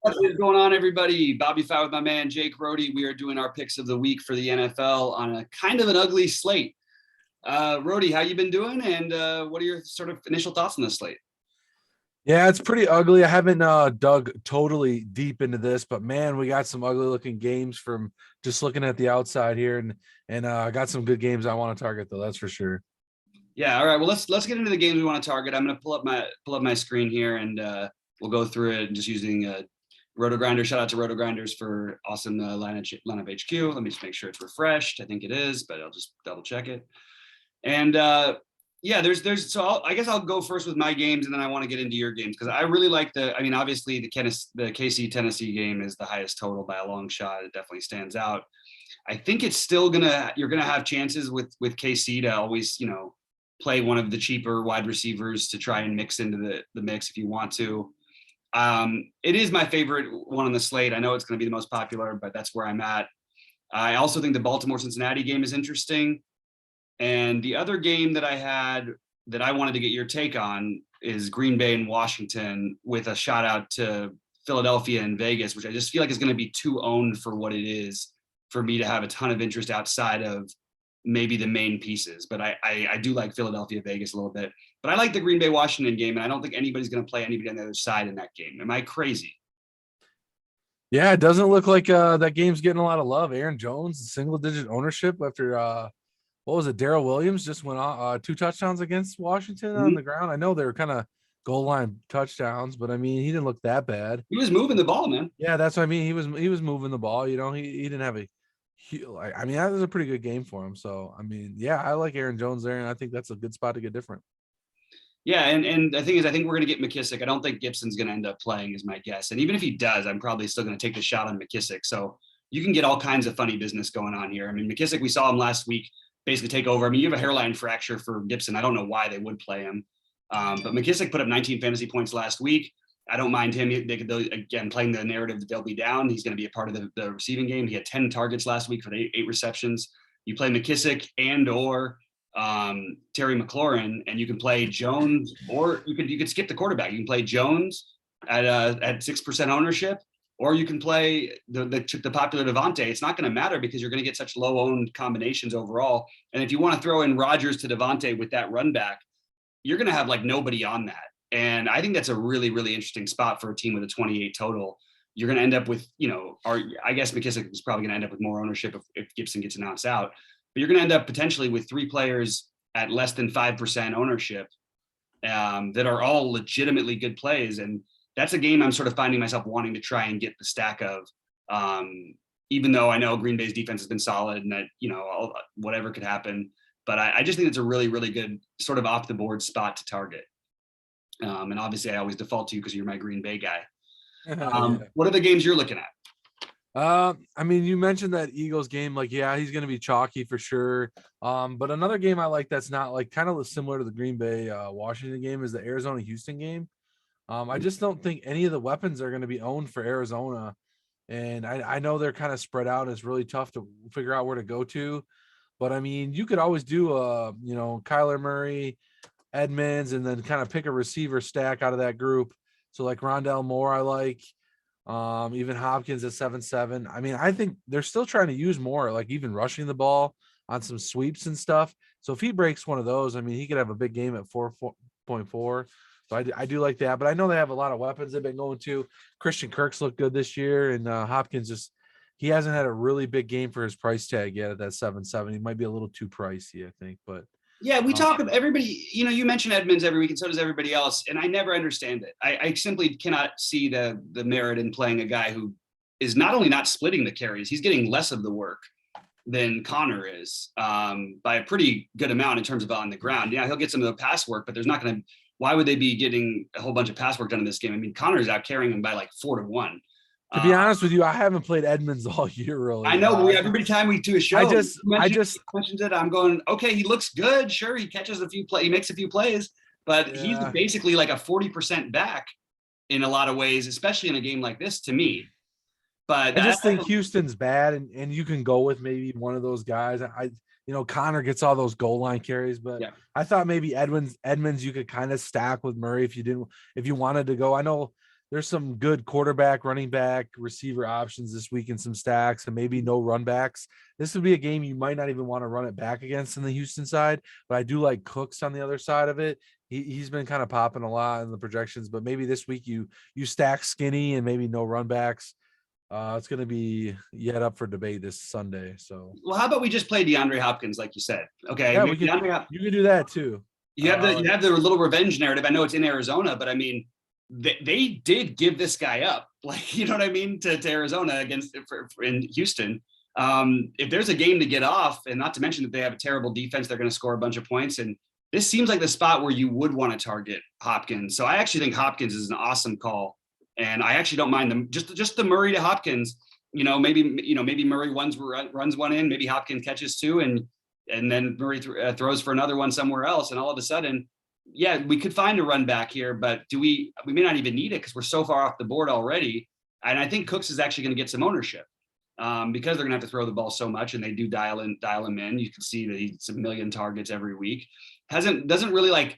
What is going on, everybody? BobbyFi with my man Jake Rohde. We are doing our picks of the week for the NFL on a kind of an ugly slate. Rohde, how you been doing? And what are your sort of initial thoughts on this slate? Yeah, it's pretty ugly. I haven't dug totally deep into this, but man, we got some ugly looking games from just looking at the outside here, and I got some good games I want to target though. That's for sure. Yeah, all right. Well, let's get into the games we want to target. I'm going to pull up my screen here, and we'll go through it just using Roto Grinder. Shout out to Roto Grinders for awesome lineup HQ. Let me just make sure it's refreshed. I think it is, but I'll just double check it. And yeah, there's so I guess I'll go first with my games, and then I want to get into your games because I really like obviously the KC Tennessee game is the highest total by a long shot. It definitely stands out. I think it's still you're gonna have chances with KC to always play one of the cheaper wide receivers to try and mix into the mix if you want to. It is my favorite one on the slate. I know it's going to be the most popular, but that's where I'm at. I also think the Baltimore-Cincinnati game is interesting. And the other game that I had that I wanted to get your take on is Green Bay and Washington, with a shout out to Philadelphia and Vegas, which I just feel like is going to be too owned for what it is for me to have a ton of interest outside of maybe the main pieces. But I do like Philadelphia, Vegas a little bit. But I like the Green Bay Washington game, and I don't think anybody's going to play anybody on the other side in that game. Am I crazy? Yeah, it doesn't look like that game's getting a lot of love. Aaron Jones, single digit ownership after what was it? Darrell Williams just went on 2 touchdowns against Washington on the ground. I know they were kind of goal line touchdowns, but I mean, he didn't look that bad. He was moving the ball, man. Yeah, that's what I mean. He was moving the ball. He didn't have I mean, that was a pretty good game for him. So I mean, yeah, I like Aaron Jones there, and I think that's a good spot to get different. Yeah, and the thing is, I think we're going to get McKissick. I don't think Gibson's going to end up playing, is my guess. And even if he does, I'm probably still going to take the shot on McKissick. So you can get all kinds of funny business going on here. I mean, McKissick, we saw him last week basically take over. I mean, you have a hairline fracture for Gibson. I don't know why they would play him. But McKissick put up 19 fantasy points last week. I don't mind him. They could, again, playing the narrative that they'll be down. He's going to be a part of the receiving game. He had 10 targets last week for the 8 receptions. You play McKissick and or Terry McLaurin, and you can play Jones, or you could skip the quarterback. You can play Jones at 6% ownership, or you can play the popular Devontae. It's not going to matter because you're going to get such low owned combinations overall. And if you want to throw in Rodgers to Devontae with that run back, you're going to have like nobody on that. And I think that's a really, really interesting spot for a team with a 28 total. You're going to end up with, I guess McKissick is probably going to end up with more ownership if Gibson gets announced out. But you're going to end up potentially with 3 players at less than 5% ownership that are all legitimately good plays. And that's a game I'm sort of finding myself wanting to try and get the stack of, even though I know Green Bay's defense has been solid and that, whatever could happen. But I just think it's a really, really good sort of off the board spot to target. And obviously I always default to you because you're my Green Bay guy. Yeah. What are the games you're looking at? I mean, you mentioned that Eagles game, like, yeah, he's going to be chalky for sure. But another game I like that's not like kind of similar to the Green Bay Washington game is the Arizona Houston game. I just don't think any of the weapons are going to be owned for Arizona. And I know they're kind of spread out. It's really tough to figure out where to go to. But I mean, you could always do Kyler Murray, Edmonds, and then kind of pick a receiver stack out of that group. So like Rondell Moore, I like. Even Hopkins at 7-7. I mean, I think they're still trying to use more, like even rushing the ball on some sweeps and stuff. So if he breaks one of those, I mean, he could have a big game at 4.4. So I do like that. But I know they have a lot of weapons they've been going to. Christian Kirk's looked good this year, and Hopkins he hasn't had a really big game for his price tag yet at that 7-7. He might be a little too pricey, I think, but. Yeah, we talk about everybody, you mention Edmonds every week, and so does everybody else. And I never understand it. I simply cannot see the merit in playing a guy who is not only not splitting the carries, he's getting less of the work than Connor is by a pretty good amount in terms of on the ground. Yeah, he'll get some of the pass work, but there's not going to, why would they be getting a whole bunch of pass work done in this game? I mean, Connor's out carrying him by like 4-1. To be honest with you, I haven't played Edmonds all year, really. I know, but every time we do a show, I just mentions it. I'm going, okay, he looks good. Sure, he catches a few he makes a few plays, but he's basically like a 40% back in a lot of ways, especially in a game like this, to me. But I just think Houston's bad, and you can go with maybe one of those guys. Connor gets all those goal line carries, but yeah. I thought maybe Edmonds you could kind of stack with Murray if you wanted to go. I know there's some good quarterback, running back, receiver options this week in some stacks, and maybe no run backs. This would be a game you might not even want to run it back against in the Houston side, but I do like Cooks on the other side of it. He's been kind of popping a lot in the projections, but maybe this week you stack Skinny and maybe no run backs. It's going to be yet up for debate this Sunday. So, Well, how about we just play DeAndre Hopkins, like you said? Okay, yeah, maybe DeAndre, you can do that too. you have the little revenge narrative. I know it's in Arizona, but I mean, they did give this guy up, like, you know what I mean, to Arizona against in Houston. If there's a game to get off, and not to mention that they have a terrible defense, they're going to score a bunch of points. And this seems like the spot where you would want to target Hopkins. So I actually think Hopkins is an awesome call, and I actually don't mind them. Just the Murray to Hopkins. Maybe Murray runs one in, maybe Hopkins catches two, and then Murray throws for another one somewhere else, and all of a sudden, yeah, we could find a run back here, but we may not even need it because we're so far off the board already. And I think Cooks is actually going to get some ownership because they're going to have to throw the ball so much, and they do dial him in. You can see that he's a million targets every week. Doesn't really like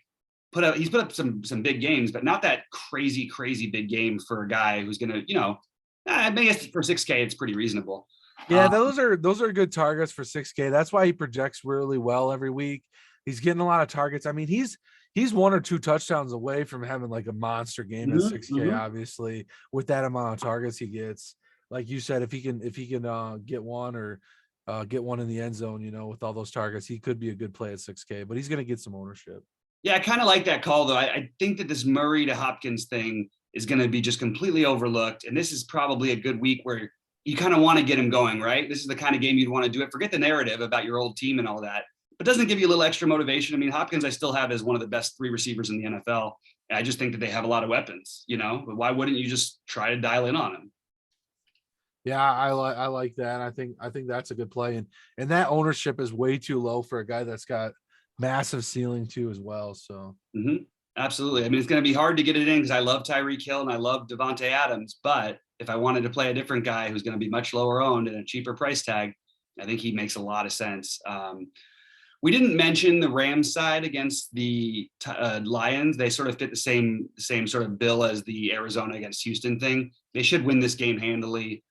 he's put up some big games, but not that crazy big game for a guy who's going to, I guess for 6K, it's pretty reasonable. Yeah, those are good targets for 6K. That's why he projects really well every week. He's getting a lot of targets. I mean, he's one or two touchdowns away from having like a monster game at 6K, obviously, with that amount of targets he gets. Like you said, if he can get one or get one in the end zone, with all those targets, he could be a good play at 6K, but he's going to get some ownership. Yeah, I kind of like that call, though. I think that this Murray to Hopkins thing is going to be just completely overlooked. And this is probably a good week where you kind of want to get him going, right? This is the kind of game you'd want to do it. Forget the narrative about your old team and all that, but doesn't it give you a little extra motivation? I mean, Hopkins, I still have as one of the best 3 receivers in the NFL. And I just think that they have a lot of weapons, but why wouldn't you just try to dial in on him? Yeah, I like that. I think that's a good play. And that ownership is way too low for a guy that's got massive ceiling too as well. So Absolutely. I mean, it's going to be hard to get it in because I love Tyreek Hill and I love Devontae Adams. But if I wanted to play a different guy who's going to be much lower owned and a cheaper price tag, I think he makes a lot of sense. We didn't mention the Rams side against the Lions. They sort of fit the same sort of bill as the Arizona against Houston thing. They should win this game handily.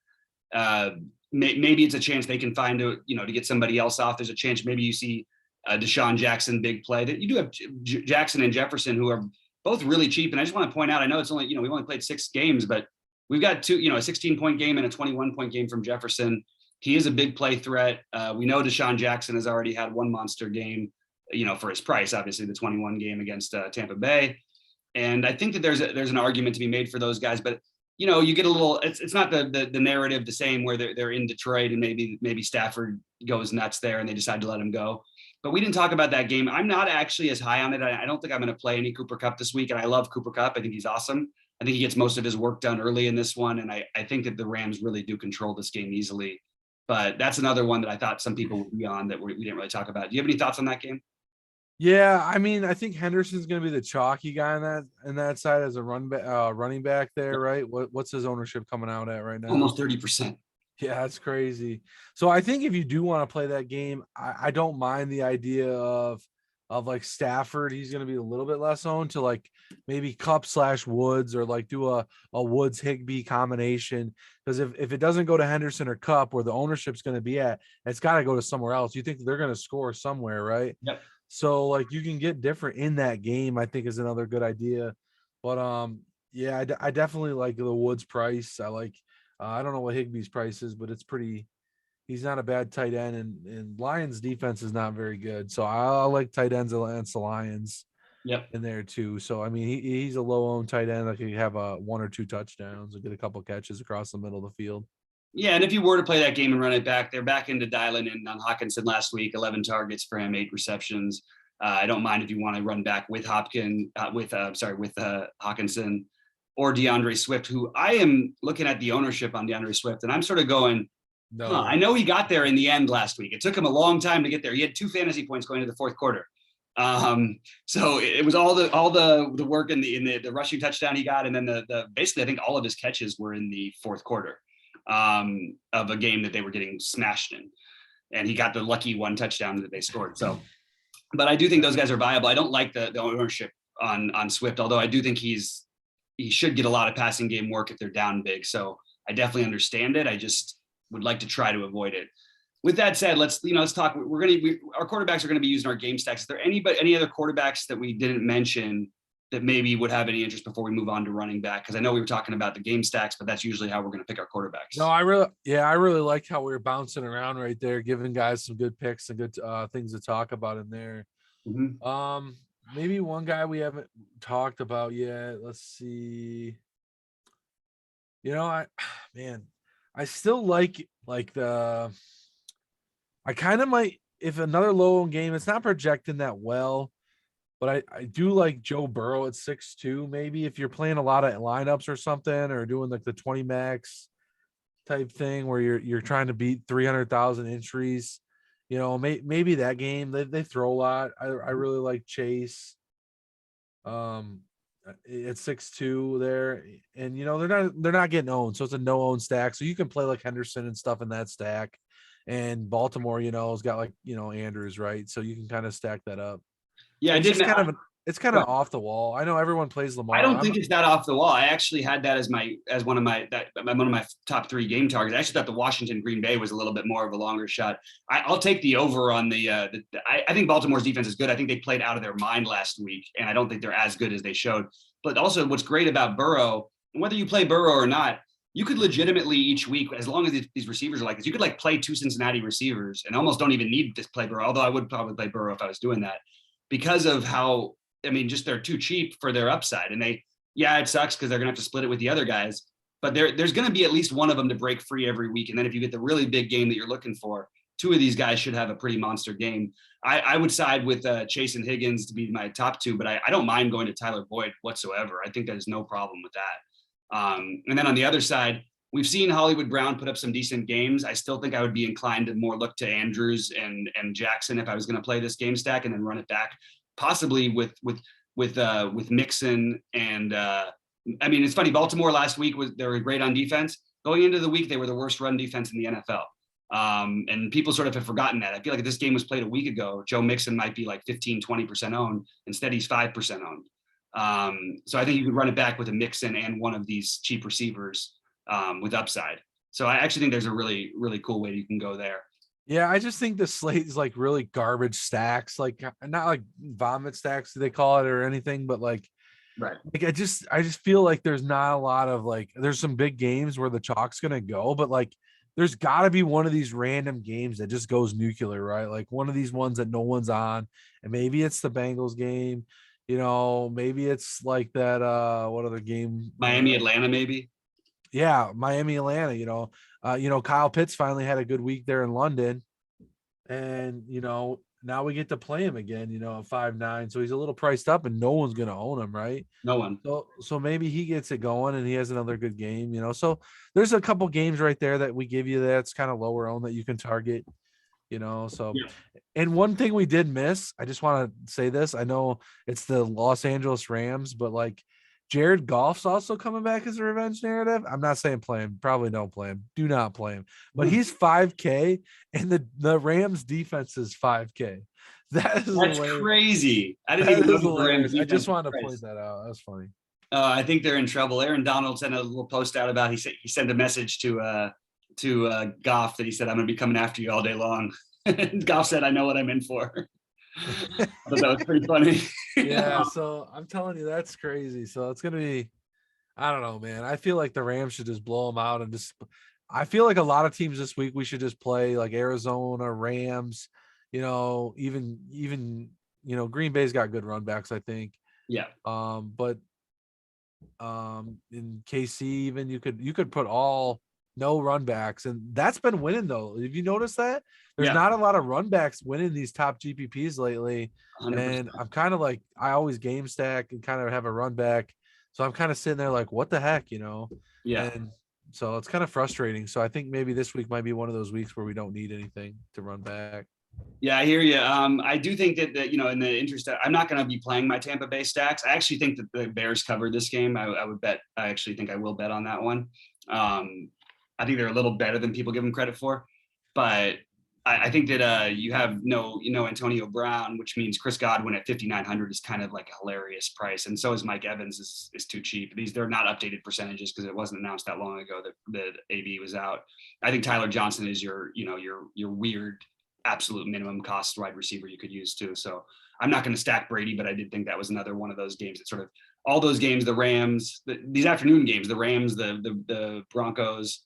Maybe it's a chance they can find to get somebody else off. There's a chance maybe you see Deshaun Jackson big play. That you do have Jackson and Jefferson, who are both really cheap. And I just want to point out, I know it's only we've only played 6 games, but we've got a 16-point game and a 21-point game from Jefferson. He is a big play threat. We know Deshaun Jackson has already had one monster game, for his price, obviously the 21 game against Tampa Bay. And I think that there's an argument to be made for those guys, but you get a little, it's not the narrative the same where they're in Detroit and maybe Stafford goes nuts there and they decide to let him go. But we didn't talk about that game. I'm not actually as high on it. I don't think I'm going to play any Cooper Kupp this week. And I love Cooper Kupp. I think he's awesome. I think he gets most of his work done early in this one. And I think that the Rams really do control this game easily. But that's another one that I thought some people would be on that we didn't really talk about. Do you have any thoughts on that game? Yeah, I mean, I think Henderson's going to be the chalky guy on that side as a running back there, right? What's his ownership coming out at right now? Almost 30%. Yeah, that's crazy. So I think if you do want to play that game, I don't mind the idea of like Stafford. He's going to be a little bit less owned to like maybe Kupp / Woods, or like do a Woods Higbee combination. Because if it doesn't go to Henderson or Kupp where the ownership's going to be at, it's got to go to somewhere else. You think they're going to score somewhere, right? Yep. So like you can get different in that game, I think is another good idea. But yeah, I definitely like the Woods price. I don't know what Higbee's price is, but it's pretty. He's not a bad tight end, and Lions defense is not very good. So I like tight ends against the Lions. Yep. In there too. So I mean, he's a low owned tight end that could have 1 or 2 touchdowns or get a couple catches across the middle of the field. Yeah, and if you were to play that game and run it back, they're back into dialing in on Hawkinson last week. 11 targets for him, 8 receptions. I don't mind if you want to run back with Hopkins, with Hawkinson or Deandre Swift, who I am looking at the ownership on Deandre Swift, and I'm sort of going, I know he got there in the end last week. It took him a long time to get there. He had 2 fantasy points going into the fourth quarter. So it was all the work in the rushing touchdown he got, and then the basically I think all of his catches were in the fourth quarter of a game that they were getting smashed in, and he got the lucky 1 touchdown that they scored. So, but I do think those guys are viable. I don't like the ownership on Swift, although I do think he's he should get a lot of passing game work if they're down big. So I definitely understand it. I just would like to try to avoid it. With that said, let's talk. Our quarterbacks are going to be using our game stacks. Is there any other quarterbacks that we didn't mention that maybe would have any interest before we move on to running back? Because I know we were talking about the game stacks, but that's usually how we're going to pick our quarterbacks. No, I really liked how we were bouncing around right there, giving guys some good picks and good things to talk about in there. Mm-hmm. Maybe one guy we haven't talked about yet. Let's see. I still like the. I kind of might, if another low owned game, it's not projecting that well, but I do like Joe Burrow at 6'2", maybe if you're playing a lot of lineups or something, or doing like the 20 max type thing where you're trying to beat 300,000 entries, maybe that game they throw a lot. I really like Chase at 6'2" there, and they're not getting owned, so it's a no own stack, so you can play like Henderson and stuff in that stack. And Baltimore, has got like, Andrews, right? So you can kind of stack that up. Yeah, It's kind of off the wall. I know everyone plays Lamar. I don't think it's that off the wall. I actually had that as one of my top 3 game targets. I actually thought the Washington Green Bay was a little bit more of a longer shot. I'll take the over on I think Baltimore's defense is good. I think they played out of their mind last week, and I don't think they're as good as they showed. But also, what's great about Burrow, and whether you play Burrow or not, you could legitimately each week, as long as these receivers are like this, you could like play 2 Cincinnati receivers and almost don't even need to play Burrow. Although I would probably play Burrow if I was doing that, because of how, just they're too cheap for their upside. And it sucks because they're going to have to split it with the other guys, but there's going to be at least one of them to break free every week. And then if you get the really big game that you're looking for, 2 of these guys should have a pretty monster game. I would side with Chase and Higgins to be my top 2, but I don't mind going to Tyler Boyd whatsoever. I think there's no problem with that. And then on the other side, we've seen Hollywood Brown put up some decent games. I still think I would be inclined to more look to Andrews and Jackson if I was going to play this game stack and then run it back, possibly with Mixon. And it's funny. Baltimore last week they were great on defense. Going into the week, they were the worst run defense in the NFL. And people sort of have forgotten that. I feel like if this game was played a week ago, Joe Mixon might be like 15-20% owned. Instead, he's 5% owned. So I think you could run it back with a Mixon and one of these cheap receivers with upside. So I actually think there's a really, really cool way you can go there. Yeah, I just think the slate is like really garbage stacks, like not like vomit stacks they call it or anything, but like, right. Like I just feel like there's not a lot of there's some big games where the chalk's gonna go, but like there's got to be one of these random games that just goes nuclear, right? Like one of these ones that no one's on, and maybe it's the Bengals game. Maybe it's like that. What other game? Miami, Atlanta, maybe. Yeah, Miami, Atlanta. Kyle Pitts finally had a good week there in London, and now we get to play him again. At 5'9", so he's a little priced up, and no one's gonna own him, right? No one. So maybe he gets it going, and he has another good game. So there's a couple games right there that we give you that's kind of lower owned that you can target. So yeah. And one thing we did miss, I just want to say this. I know it's the Los Angeles Rams, but like Jared Goff's also coming back as a revenge narrative. I'm not saying play him. Probably don't play him. Do not play him. But he's 5K, and the Rams defense is 5K. That's crazy. I didn't even know the Rams. I just wanted to point that out. That's funny. I think they're in trouble. Aaron Donald sent a little post out about he sent a message to Goff that he said, "I'm going to be coming after you all day long." And Goff said, "I know what I'm in for." I thought that was pretty funny. Yeah, so I'm telling you, that's crazy. So it's gonna be, I don't know, man. I feel like the Rams should just blow them out, and just, I feel like a lot of teams this week we should just play like Arizona, Rams, even Green Bay's got good run backs, I think. Yeah. But in KC, even you could put all no run backs, and that's been winning though. Have you noticed that? There's not a lot of run backs winning these top GPPs lately. 100%. And I'm kind of like, I always game stack and kind of have a run back. So I'm kind of sitting there like, what the heck, Yeah. And so it's kind of frustrating. So I think maybe this week might be one of those weeks where we don't need anything to run back. Yeah, I hear you. I do think that in the interest of, I'm not going to be playing my Tampa Bay stacks. I actually think that the Bears covered this game. I would bet. I actually think I will bet on that one. I think they're a little better than people give them credit for, but I think that you have Antonio Brown, which means Chris Godwin at 5,900 is kind of like a hilarious price, and so is Mike Evans is too cheap. They're not updated percentages because it wasn't announced that long ago that AB was out. I think Tyler Johnson is your weird absolute minimum cost wide receiver you could use too. So I'm not going to stack Brady, but I did think that was another one of those games that sort of all those games, the Rams, these afternoon games, the Rams, the Broncos,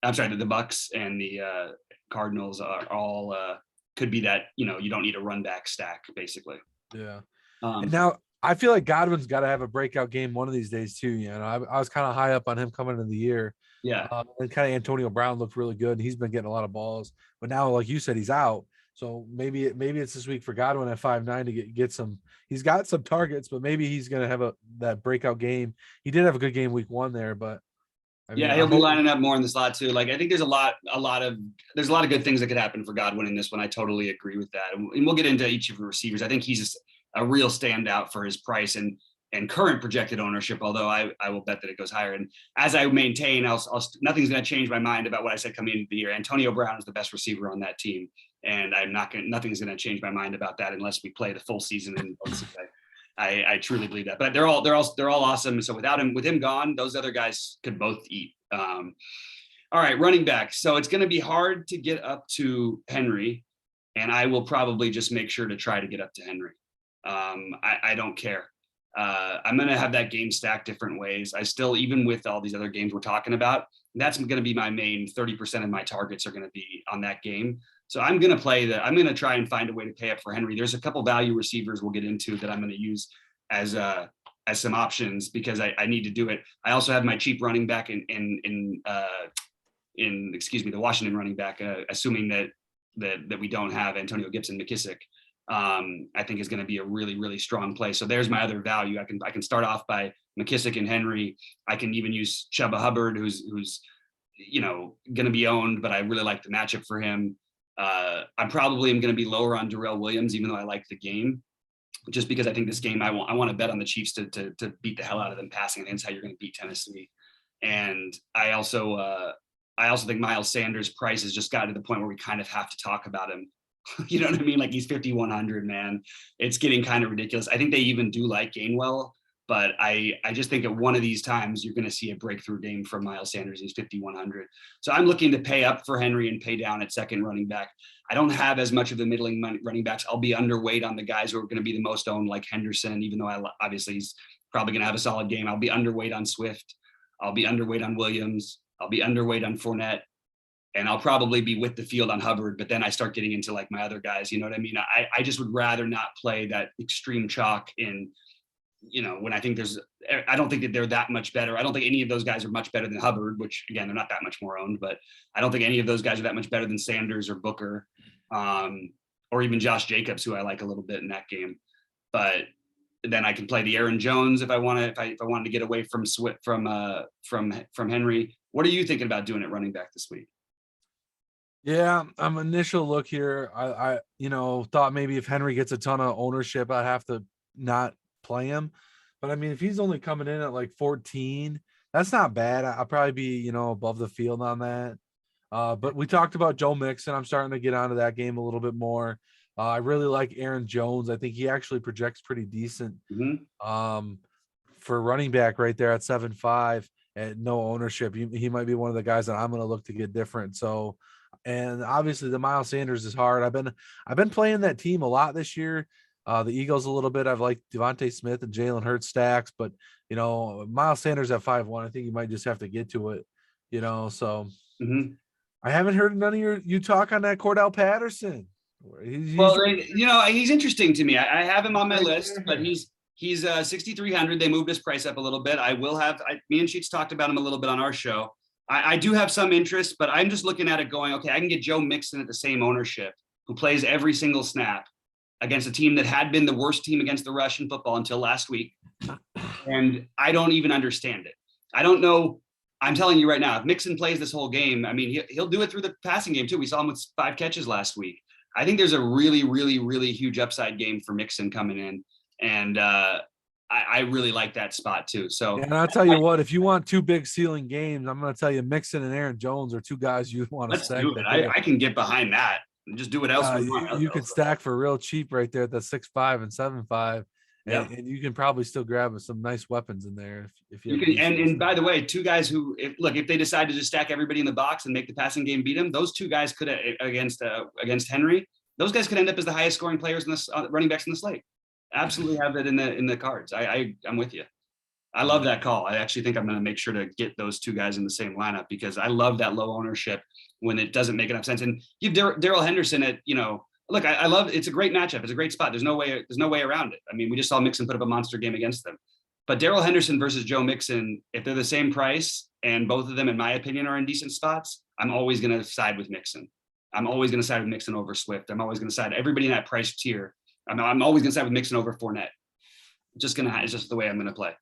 I'm sorry, the Bucks and the Cardinals are all could be that, you don't need a run back stack basically. Yeah. And now I feel like Godwin's got to have a breakout game one of these days too. I was kind of high up on him coming into the year. Yeah. And kind of Antonio Brown looked really good. He's been getting a lot of balls, but now, like you said, he's out. So maybe it's this week for Godwin at 5'9" to get some. He's got some targets, but maybe he's going to have that breakout game. He did have a good game week 1 there, but he'll be lining up more in the slot too. Like I think there's a lot of good things that could happen for Godwin in this one. I totally agree with that, and we'll get into each of the receivers. I think he's just a real standout for his price and current projected ownership. Although I will bet that it goes higher. And as I maintain, nothing's going to change my mind about what I said coming into the year. Antonio Brown is the best receiver on that team, and nothing's going to change my mind about that unless we play the full season. And I truly believe that. But they're all awesome. So with him gone, those other guys could both eat. All right, running back. So it's going to be hard to get up to Henry, and I will probably just make sure to try to get up to Henry. I don't care. I'm going to have that game stacked different ways. I still, even with all these other games we're talking about, that's going to be my main 30% of my targets are going to be on that game. So I'm going to try and find a way to pay up for Henry. There's a couple value receivers we'll get into that I'm going to use as some options because I need to do it. I also have my cheap running back in the Washington running back, assuming that we don't have Antonio Gibson McKissick. I think is going to be a really, really strong play. So there's my other value. I can start off by McKissick and Henry. I can even use Chuba Hubbard, who's going to be owned, but I really like the matchup for him. I probably am going to be lower on Darrell Williams, even though I like the game, just because I think this game I want to bet on the Chiefs to beat the hell out of them passing. I think that's how you're going to beat Tennessee. And I also think Miles Sanders' price has just gotten to the point where we kind of have to talk about him. You know what I mean? Like he's 5,100, man. It's getting kind of ridiculous. I think they even do like Gainwell, but I just think at one of these times you're going to see a breakthrough game from Miles Sanders. He's 5,100. So I'm looking to pay up for Henry and pay down at second running back. I don't have as much of the middling running backs. I'll be underweight on the guys who are going to be the most owned, like Henderson, even though obviously he's probably going to have a solid game. I'll be underweight on Swift. I'll be underweight on Williams. I'll be underweight on Fournette. And I'll probably be with the field on Hubbard, but then I start getting into like my other guys, you know what I mean? I just would rather not play that extreme chalk in, when I don't think that they're that much better. I don't think any of those guys are much better than Hubbard, which again, they're not that much more owned, but I don't think any of those guys are that much better than Sanders or Booker, or even Josh Jacobs, who I like a little bit in that game. But then I can play the Aaron Jones if I wanted to get away from Henry. What are you thinking about doing at running back this week? Yeah, initial look here. I thought maybe if Henry gets a ton of ownership, I'd have to not play him. But I mean, if he's only coming in at like 14, that's not bad. I'll probably be, above the field on that. But we talked about Joe Mixon. I'm starting to get onto that game a little bit more. I really like Aaron Jones. I think he actually projects pretty decent for running back right there at 7.5 at no ownership. He might be one of the guys that I'm going to look to get different. So, and obviously the Miles Sanders is hard. I've been playing that team a lot this year. The Eagles a little bit. I've liked Devontae Smith and Jalen Hurts stacks, but Miles Sanders at 5.1, I think you might just have to get to it. So I haven't heard none of you talk on that Cordell Patterson. He's interesting to me. I have him on my list, but he's 6,300. They moved his price up a little bit. Me and Sheets talked about him a little bit on our show. I do have some interest, but I'm just looking at it going, okay, I can get Joe Mixon at the same ownership, who plays every single snap against a team that had been the worst team against the rush in football until last week. And I don't even understand it. I don't know. I'm telling you right now, if Mixon plays this whole game, I mean, he'll do it through the passing game too. We saw him with 5 catches last week. I think there's a really, really, really huge upside game for Mixon coming in. And I really like that spot too. So, and I'll tell you what, if you want 2 big ceiling games, I'm going to tell you Mixon and Aaron Jones are 2 guys you want to stack. I can get behind that. just do what else we want. You could stack for real cheap right there at the 6.5 and 7.5, Yep. and you can probably still grab some nice weapons in there if you You have can, and by the way, two guys who, if they decide to just stack everybody in the box and make the passing game beat them, those two guys could against Henry, those guys could end up as the highest scoring players in this running backs in the slate. Absolutely have that in the cards. I'm with you. I love that call. I actually think I'm going to make sure to get those two guys in the same lineup because I love that low ownership when it doesn't make enough sense. And give Darrell Henderson at, look, I love, it's a great matchup. It's a great spot. There's no way around it. I mean, we just saw Mixon put up a monster game against them. But Darrell Henderson versus Joe Mixon, if they're the same price and both of them, in my opinion, are in decent spots, I'm always going to side with Mixon. I'm always going to side with Mixon over Swift. I'm always going to side everybody in that price tier. I'm always going to side with Mixon over Fournette. It's just the way I'm going to play.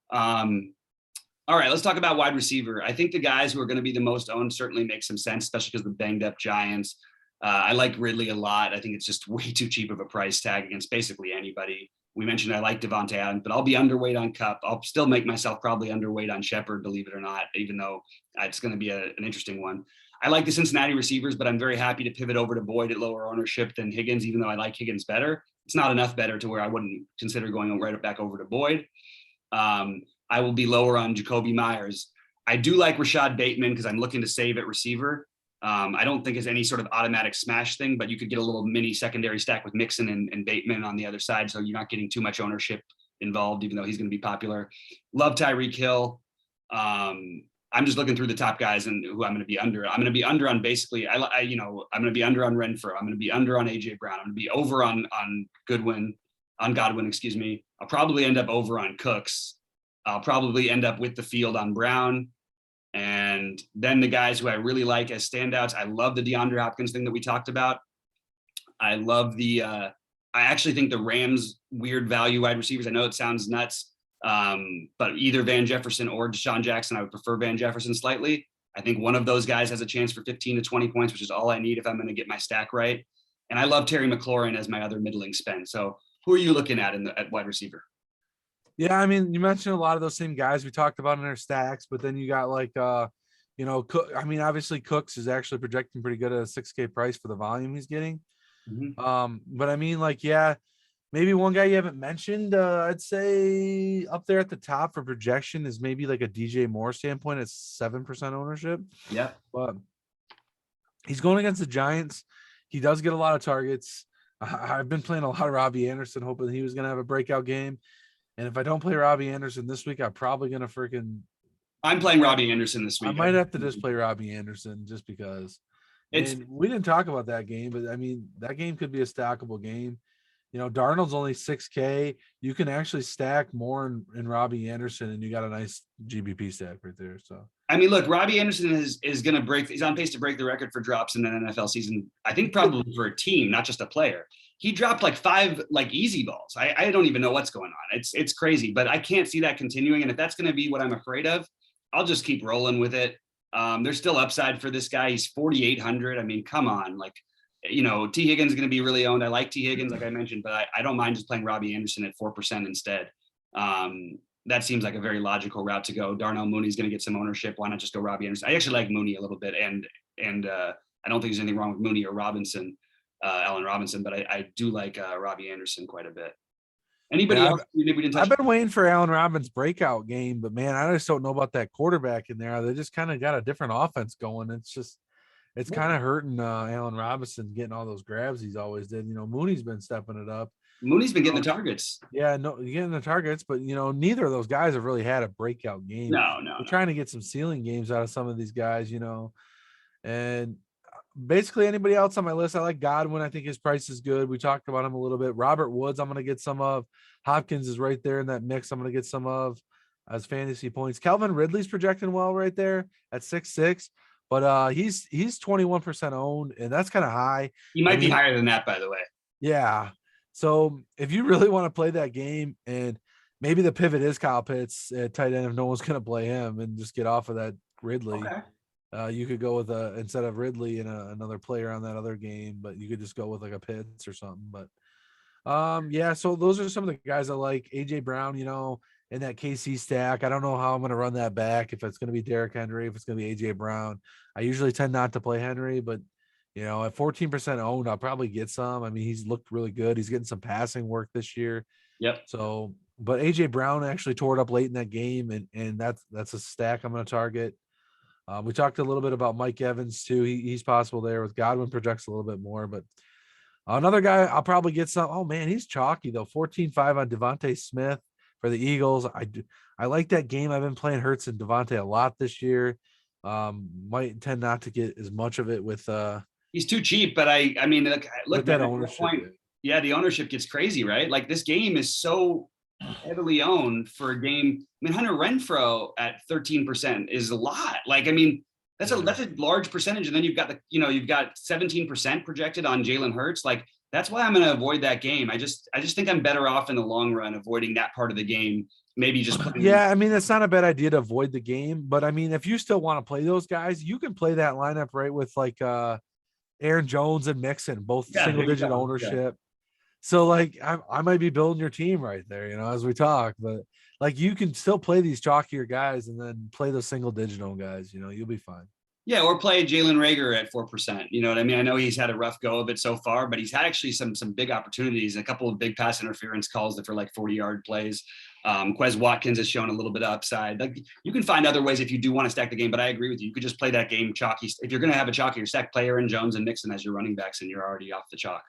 All right, let's talk about wide receiver. I think the guys who are going to be the most owned certainly make some sense, especially because the banged up Giants. I like Ridley a lot. I think it's just way too cheap of a price tag against basically anybody. We mentioned I like Devontae Adams, but I'll be underweight on Kupp. I'll still make myself probably underweight on Shepard, believe it or not, even though it's going to be an interesting one. I like the Cincinnati receivers, but I'm very happy to pivot over to Boyd at lower ownership than Higgins, even though I like Higgins better. It's not enough better to where I wouldn't consider going right back over to Boyd. I will be lower on Jacoby Myers. I do like Rashad Bateman because I'm looking to save at receiver. I don't think it's any sort of automatic smash thing, but you could get a little mini secondary stack with Mixon and Bateman on the other side. So you're not getting too much ownership involved, even though he's going to be popular. Love Tyreek Hill. I'm just looking through the top guys and who I'm going to be under. I'm going to be under on basically, I'm going to be under on Renfro. I'm going to be under on AJ Brown. I'm going to be over on Godwin, excuse me. I'll probably end up over on Cooks. I'll probably end up with the field on Brown. And then the guys who I really like as standouts, I love the DeAndre Hopkins thing that we talked about. I love I actually think the Rams weird value wide receivers. I know it sounds nuts, but either Van Jefferson or Deshaun Jackson, I would prefer Van Jefferson slightly. I think one of those guys has a chance for 15 to 20 points, which is all I need if I'm going to get my stack right. And I love Terry McLaurin as my other middling spend. So who are you looking at at wide receiver? Yeah, I mean, you mentioned a lot of those same guys we talked about in our stacks, but then you got like, Cook. I mean, obviously Cooks is actually projecting pretty good at a 6K price for the volume he's getting. Mm-hmm. But I mean, like, yeah, maybe one guy you haven't mentioned, I'd say up there at the top for projection is maybe like a DJ Moore standpoint at 7% ownership. Yeah, but he's going against the Giants. He does get a lot of targets. I've been playing a lot of Robbie Anderson, hoping he was going to have a breakout game. And if I don't play Robbie Anderson this week, I'm probably going to I'm playing Robbie Anderson this week. I might have to just play Robbie Anderson just because. And we didn't talk about that game, but I mean, that game could be a stackable game. Darnold's only 6K. You can actually stack more in Robbie Anderson, and you got a nice GBP stack right there. So, I mean, look, Robbie Anderson is going to he's on pace to break the record for drops in an NFL season. I think probably for a team, not just a player. He dropped like 5 easy balls. I don't even know what's going on. It's crazy, but I can't see that continuing. And if that's going to be what I'm afraid of, I'll just keep rolling with it. There's still upside for this guy. He's 4,800. I mean, come on. T Higgins is going to be really owned. I like T Higgins, like I mentioned, but I don't mind just playing Robbie Anderson at 4% instead. That seems like a very logical route to go. Darnell Mooney's going to get some ownership. Why not just go Robbie Anderson? I actually like Mooney a little bit. And I don't think there's anything wrong with Mooney or Robinson. Allen Robinson, but I do like Robbie Anderson quite a bit. Anybody else? Maybe we didn't touch. I've been waiting for Allen Robinson's breakout game, but man, I just don't know about that quarterback in there. They just kind of got a different offense going. It's kind of hurting Allen Robinson getting all those grabs he's always did. Mooney's been stepping it up. Mooney's been getting the targets. Yeah, no, getting the targets, but neither of those guys have really had a breakout game. No. We're trying to get some ceiling games out of some of these guys, and basically anybody else on my list. I like Godwin. I think his price is good. We talked about him a little bit. Robert Woods, I'm going to get some of. Hopkins is right there in that mix. I'm going to get some of as fantasy points. Calvin Ridley's projecting well right there at 6.6, but he's 21% owned, and that's kind of high. He might be higher than that, by the way. Yeah. So if you really want to play that game, and maybe the pivot is Kyle Pitts at tight end if no one's going to play him, and just get off of that Ridley. Okay. You could go with instead of Ridley and another player on that other game, but you could just go with like a Pitts or something. But yeah, so those are some of the guys I like. AJ Brown, in that KC stack. I don't know how I'm going to run that back, if it's going to be Derrick Henry, if it's going to be AJ Brown. I usually tend not to play Henry, but At 14% owned, I'll probably get some. I mean, he's looked really good. He's getting some passing work this year. Yep. So, but AJ Brown actually tore it up late in that game, and that's a stack I'm going to target. We talked a little bit about Mike Evans too. He's possible there. With Godwin projects a little bit more, but another guy I'll probably get some. Oh man, he's chalky though. 14-5 on Devontae Smith for the Eagles. I like that game. I've been playing Hurts and Devontae a lot this year. Might tend not to get as much of it with He's too cheap, but I mean, look, with that man, at ownership. point, yeah, the ownership gets crazy, right? Like this game is so heavily owned for a game. I mean, Hunter Renfrow at 13% is a lot. Like, I mean, that's a large percentage. And then you've got you've got 17% projected on Jalen Hurts. Like, that's why I'm going to avoid that game. I just think I'm better off in the long run avoiding that part of the game. Maybe just I mean, it's not a bad idea to avoid the game, but I mean, if you still want to play those guys, you can play that lineup right with like Aaron Jones and Mixon, both single digit ownership. Yeah. So like I might be building your team right there, as we talk, but like you can still play these chalkier guys and then play those single digit own guys, you'll be fine. Yeah, or play Jalen Reagor at 4%. You know what I mean? I know he's had a rough go of it so far, but he's had actually some big opportunities, a couple of big pass interference calls for like 40-yard plays. Quez Watkins has shown a little bit of upside. Like you can find other ways if you do want to stack the game, but I agree with you. You could just play that game chalky. If you're going to have a chalky, stack player and Jones and Mixon as your running backs, and you're already off the chalk.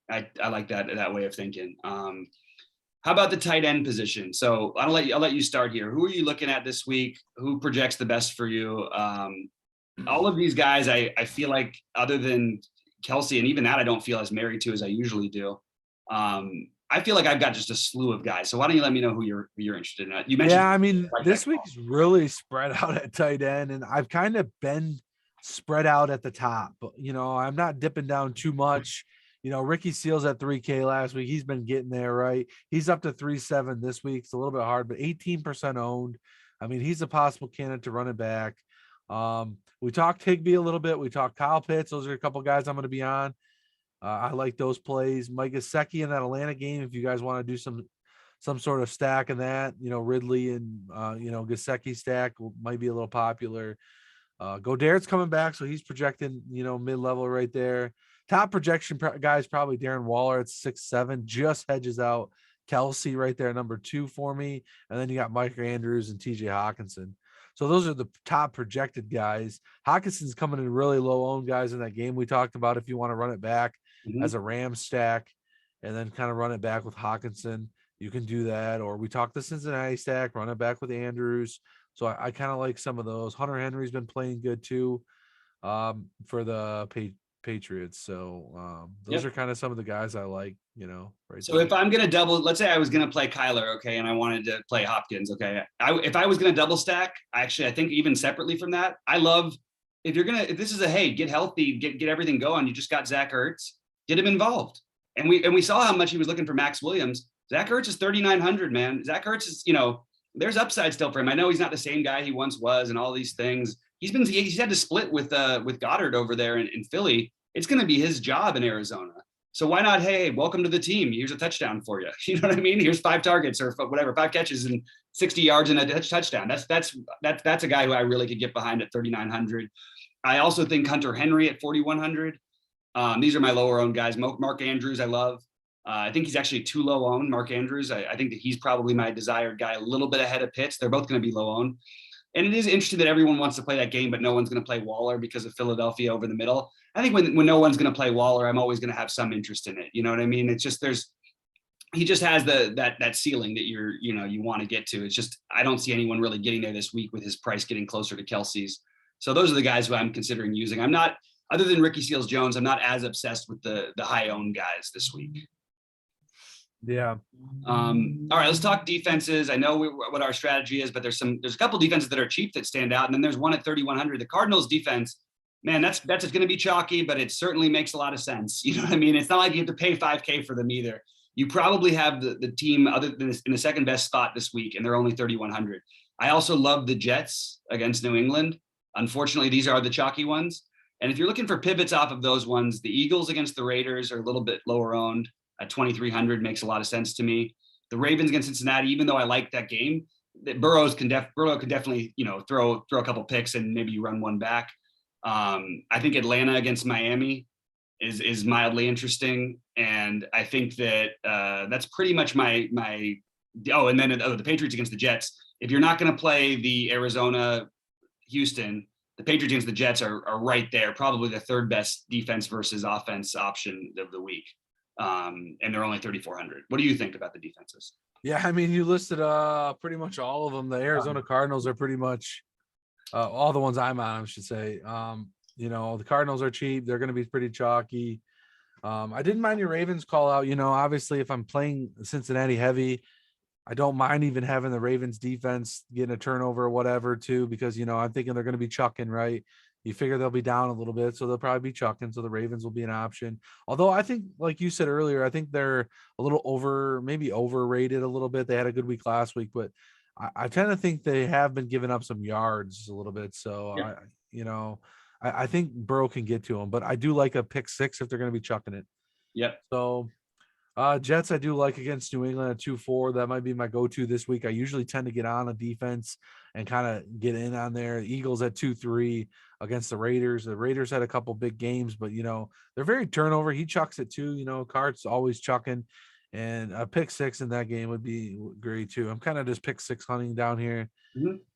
I like that way of thinking. How about the tight end position? So I'll let you start here. Who are you looking at this week? Who projects the best for you? All of these guys, I feel like other than Kelsey, and even that I don't feel as married to as I usually do. I feel like I've got just a slew of guys. So why don't you let me know who you're interested in? You mentioned. Yeah, I mean, this week's really spread out at tight end, and I've kind of been spread out at the top. But I'm not dipping down too much. Ricky Seals at 3K last week. He's been getting there, right? He's up to 3.7 this week. It's a little bit hard, but 18% owned. I mean, he's a possible candidate to run it back. We talked Higbee a little bit. We talked Kyle Pitts. Those are a couple guys I'm going to be on. I like those plays. Mike Gesicki in that Atlanta game. If you guys want to do some sort of stack in that, Ridley and Gesicki stack might be a little popular. Godaire's coming back, so he's projecting mid-level right there. Top projection guys probably Darren Waller at 6.7, just hedges out Kelsey right there, number 2 for me, and then you got Mike Andrews and TJ Hawkinson. So those are the top projected guys. Hawkinson's coming in really low owned guys in that game we talked about. If you want to run it back as a Ram stack and then kind of run it back with Hawkinson, you can do that. Or we talked the Cincinnati stack, run it back with Andrews. So I kind of like some of those. Hunter Henry's been playing good too for the Patriots. So those are kind of some of the guys I like, right. So if I'm going to double, let's say I was going to play Kyler, okay, and I wanted to play Hopkins, okay. If I was going to double stack, I think even separately from that, I love if this is get healthy, get everything going. You just got Zach Ertz, get him involved. And we saw how much he was looking for Max Williams. Zach Ertz is 3,900, man. Zach Ertz is, there's upside still for him. I know he's not the same guy he once was and all these things. He's had to split with Goddard over there in Philly. It's going to be his job in Arizona. So why not? Hey, welcome to the team. Here's a touchdown for you. You know what I mean? Here's 5 targets or whatever, 5 catches and 60 yards and a touchdown. That's a guy who I really could get behind at 3,900. I also think Hunter Henry at 4,100. These are my lower owned guys. Mark Andrews, I love. I think he's actually too low owned. Mark Andrews. I think that he's probably my desired guy, a little bit ahead of Pitts. They're both going to be low owned. And it is interesting that everyone wants to play that game, but no one's going to play Waller because of Philadelphia over the middle. I think when no one's going to play Waller, I'm always going to have some interest in it. You know what I mean? It's just he just has that ceiling that you want to get to. It's just I don't see anyone really getting there this week with his price getting closer to Kelsey's. So those are the guys who I'm considering using. I'm not, other than Ricky Seals-Jones, I'm not as obsessed with the high owned guys this week. Yeah. All right, let's talk defenses. I know what our strategy is, but there's a couple defenses that are cheap that stand out, and then there's one at 3,100. The Cardinals defense, man, that's going to be chalky, but it certainly makes a lot of sense. You know what I mean? It's not like you have to pay $5K for them either. You probably have the team other than in the second best spot this week, and they're only 3,100. I also love the Jets against New England. Unfortunately, these are the chalky ones. And if you're looking for pivots off of those ones, the Eagles against the Raiders are a little bit lower owned. At 2,300 makes a lot of sense to me. The Ravens against Cincinnati, even though I like that game, Burrow can definitely throw a couple picks and maybe you run one back. I think Atlanta against Miami is mildly interesting, and I think that that's pretty much my. Oh, and then the Patriots against the Jets. If you're not going to play the Arizona Houston, the Patriots against the Jets are right there, probably the third best defense versus offense option of the week. And they're only 3,400. What do you think about the defenses? Yeah, I mean, you listed pretty much all of them. The Arizona Cardinals are pretty much all the ones I'm on, I should say. The Cardinals are cheap. They're going to be pretty chalky. I didn't mind your Ravens call out. Obviously, if I'm playing Cincinnati heavy, I don't mind even having the Ravens defense getting a turnover or whatever too, because I'm thinking they're going to be chucking, right? You figure they'll be down a little bit, so they'll probably be chucking. So the Ravens will be an option. Although I think, like you said earlier, I think they're a little maybe overrated a little bit. They had a good week last week, but I tend to think they have been giving up some yards a little bit. So I think Burrow can get to them, but I do like a pick six if they're going to be chucking it. Yep. So Jets, I do like against New England at 2-4. That might be my go-to this week. I usually tend to get on a defense and kind of get in on there. Eagles at 2-3 against the Raiders. The Raiders had a couple big games, but they're very turnover. He chucks it too. Cart's always chucking, and a pick six in that game would be great too. I'm kind of just pick six hunting down here.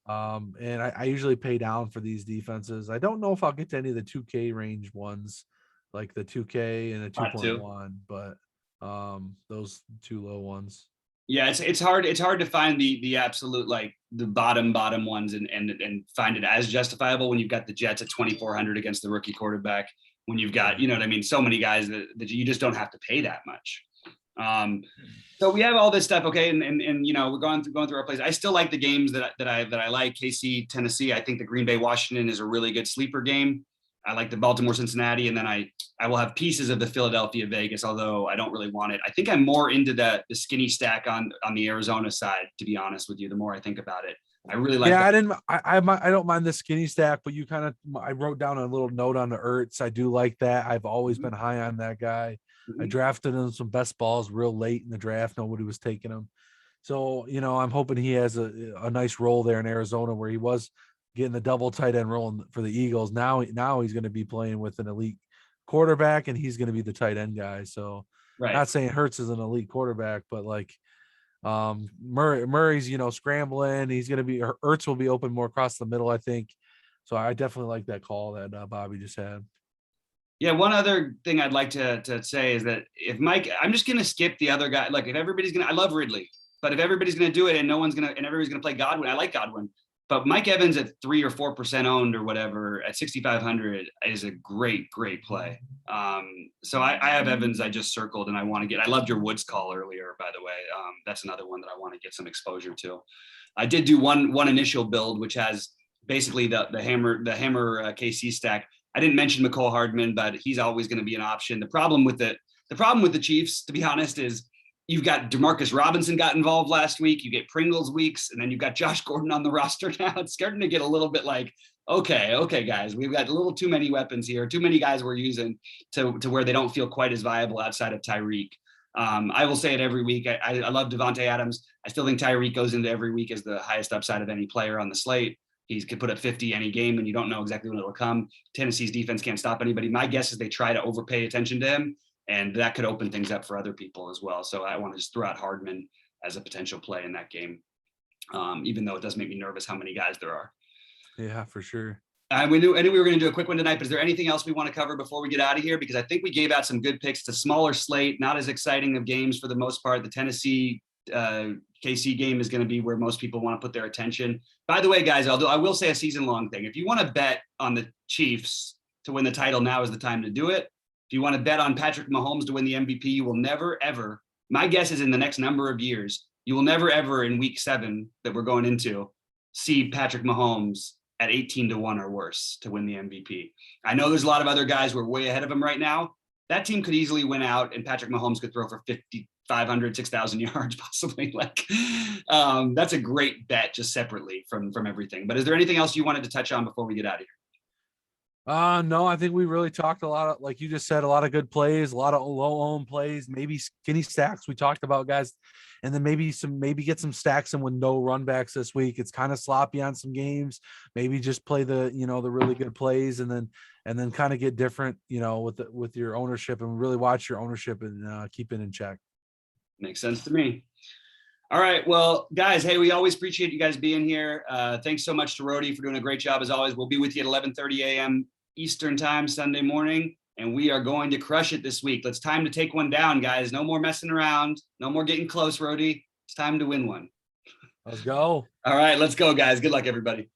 And I usually pay down for these defenses. I don't know if I'll get to any of the 2K range ones, like the 2K and the 2.1, but those two low ones. Yeah, it's hard to find the absolute, like, the bottom ones and find it as justifiable when you've got the Jets at 2,400 against the rookie quarterback, when you've got, so many guys that you just don't have to pay that much. So we have all this stuff, okay, and we're going through our plays. I still like the games that I like. KC, Tennessee. I think the Green Bay Washington is a really good sleeper game. I like the Baltimore Cincinnati, and then I will have pieces of the Philadelphia Vegas, although I don't really want it. I think I'm more into the skinny stack on the Arizona side, to be honest with you. The more I think about it, I really like. Yeah, I don't mind the skinny stack, but I wrote down a little note on the Ertz. I do like that. I've always been high on that guy. I drafted him some best balls real late in the draft. Nobody was taking him. So, I'm hoping he has a nice role there in Arizona, where he was getting the double tight end role for the Eagles. Now he's going to be playing with an elite quarterback, and he's going to be the tight end guy. So not saying Hurts is an elite quarterback, but like Murray's, scrambling. He's going to be, Ertz will be open more across the middle, I think. So I definitely like that call that Bobby just had. Yeah, one other thing I'd like to say is that if I'm just going to skip the other guy. Like, if everybody's going to, I love Ridley, but if everybody's going to do it and everybody's going to play Godwin, I like Godwin. But Mike Evans at 3 or 4% owned or whatever at 6,500 is a great play. So I have Evans I just circled, and I want to get. I loved your Woods call earlier, by the way. That's another one that I want to get some exposure to. I did do one initial build, which has basically the hammer KC stack. I didn't mention McCole Hardman, but he's always going to be an option. The problem with the Chiefs, to be honest, is you've got Demarcus Robinson got involved last week. You get Pringles weeks, and then you've got Josh Gordon on the roster now. It's starting to get a little bit like, okay, guys, we've got a little too many weapons here, too many guys we're using to where they don't feel quite as viable outside of Tyreek. I will say it every week. I love Devontae Adams. I still think Tyreek goes into every week as the highest upside of any player on the slate. He could put up 50 any game, and you don't know exactly when it'll come. Tennessee's defense can't stop anybody. My guess is they try to overpay attention to him, and that could open things up for other people as well. So I want to just throw out Hardman as a potential play in that game, even though it does make me nervous how many guys there are. Yeah, for sure. We knew we were going to do a quick one tonight, but is there anything else we want to cover before we get out of here? Because I think we gave out some good picks. It's a smaller slate, not as exciting of games for the most part. The Tennessee KC game is going to be where most people want to put their attention. By the way, guys, I will say a season-long thing. If you want to bet on the Chiefs to win the title, now is the time to do it. If you want to bet on Patrick Mahomes to win the MVP, you will never, ever, my guess is in the next number of years, you will never, ever in week 7 that we're going into see Patrick Mahomes at 18-1 or worse to win the MVP. I know there's a lot of other guys who are way ahead of him right now. That team could easily win out, and Patrick Mahomes could throw for 5,500, 6,000 yards possibly. That's a great bet just separately from everything. But is there anything else you wanted to touch on before we get out of here? No, I think we really talked a lot of, like you just said, a lot of good plays, a lot of low owned plays, maybe skinny stacks. We talked about guys, and then maybe get some stacks in with no run backs this week. It's kind of sloppy on some games. Maybe just play the really good plays, and then kind of get different, with your ownership, and really watch your ownership and keep it in check. Makes sense to me. All right. Well, guys, hey, we always appreciate you guys being here. Thanks so much to Rohde for doing a great job as always. We'll be with you at 11:30 a.m. Eastern time Sunday morning, and we are going to crush it this week. It's time to take one down, guys. No more messing around. No more getting close, Rohde. It's time to win one. Let's go. All right, let's go, guys. Good luck, everybody.